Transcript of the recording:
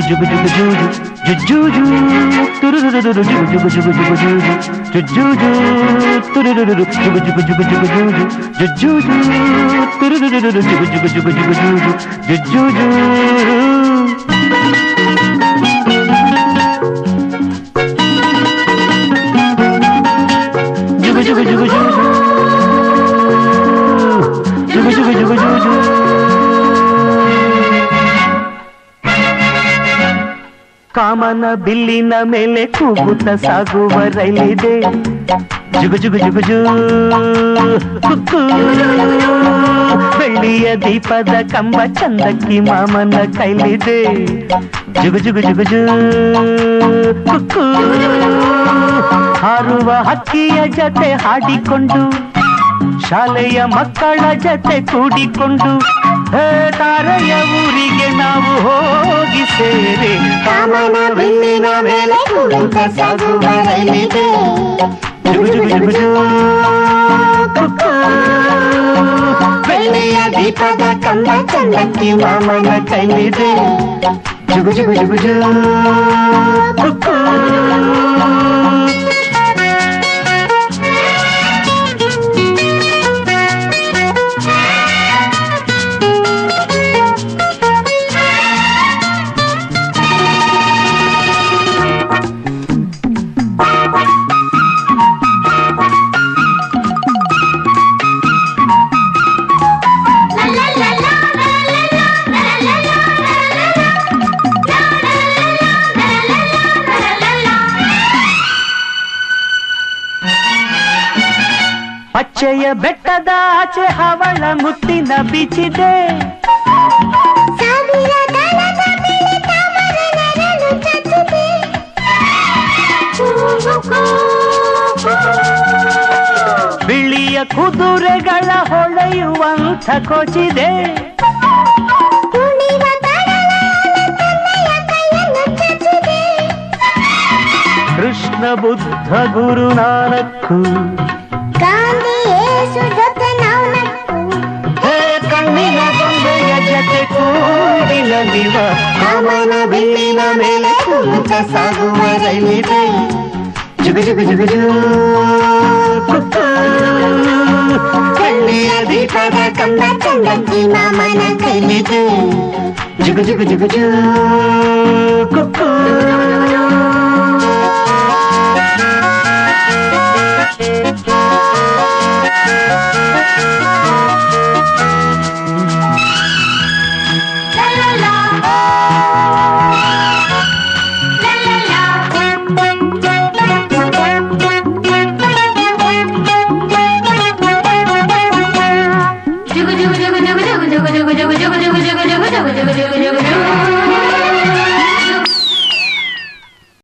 jugu jugu juju juju turururu jugu jugu jugu jugu juju juju turururu jugu jugu jugu jugu juju juju turururu jugu jugu jugu jugu juju jugu jugu jugu jugu ಕಾಮನ ಬಿಲ್ಲಿನ ಮೇಲೆ ಕೂಗುತ್ತ ಸಾಗುವ ರೈಲಿದೆ ಜುಗು ಜುಗು ಜುಗು zoo ಕುಕ್ಕು ಬೆಳ್ಳಿಯ ದೀಪದ ಕಂಬ ಚಂದಕ್ಕಿ ಮಾಮನ ಕೈಲಿದೆ ಜುಗು ಜುಗು ಜುಗು zoo ಕುಕ್ಕು ಹಾರುವ ಹಕ್ಕಿಯ ಜೊತೆ ಹಾಡಿಕೊಂಡು ಶಾಲೆಯ ಮಕ್ಕಳ ಜೊತೆ ಕೂಡಿಕೊಂಡು ತಾರೆಯ ಊರಿಗೆ ನಾವು ಹೋಗಿ ಸೇರಿ ಕಾಮನ ಬಿಲ್ಲಿನ ಮೇಲೆ ಕೂಗುತ್ತ ಸಾಗುವ ರೈಲಿದೆ ಜುಗು ಜುಗು ಜುಗು ಜೂ ಕುಕ್ಕು ಬೆಳ್ಳಿಯ ದೀಪದ ಕಂಬ ಚಂದಕ್ಕಿ ಮಾಮನ ಕೈಲಿದೆ ಜುಗು ಜುಗು ಜುಗು ಜೂ ಕುಕ್ಕು ಪಚ್ಚೆಯ ಬೆಟ್ಟದ ಆಚೆ ಹವಳ ಮುತ್ತಿನ ಬೀಚಿದೆ ಬಿಳಿಯ ಕುದುರೆಗಳ ಹೊಳೆಯುವಂಥ ಕೋಚಿದೆ ಕೃಷ್ಣ ಬುದ್ಧ ಗುರು ನಾನಕ್ಕು ಕಣ್ಣಿನ ಗೊಂಬೆಯ ಜೊತೆ ಕೂಡಿಲ ನಿವ ಕಾಮನ ಬಿಲ್ಲಿನ ಮೇಲೆ ಕೂಗುತ್ತ ಸಾಗುವ ರೈಲಿದೆ ಜುಗು ಜುಗು ಜುಗು ಜೂ ಕುಕ್ಕು ಬೆಳ್ಳಿಯ ದೀಪದ ಕಂಬ ಚಂದಕ್ಕಿ ಮಾಮನ ಕೈಲಿದೆ ಜುಗು ಜುಗು ಜುಗು ಜೂ ಕುಕ್ಕು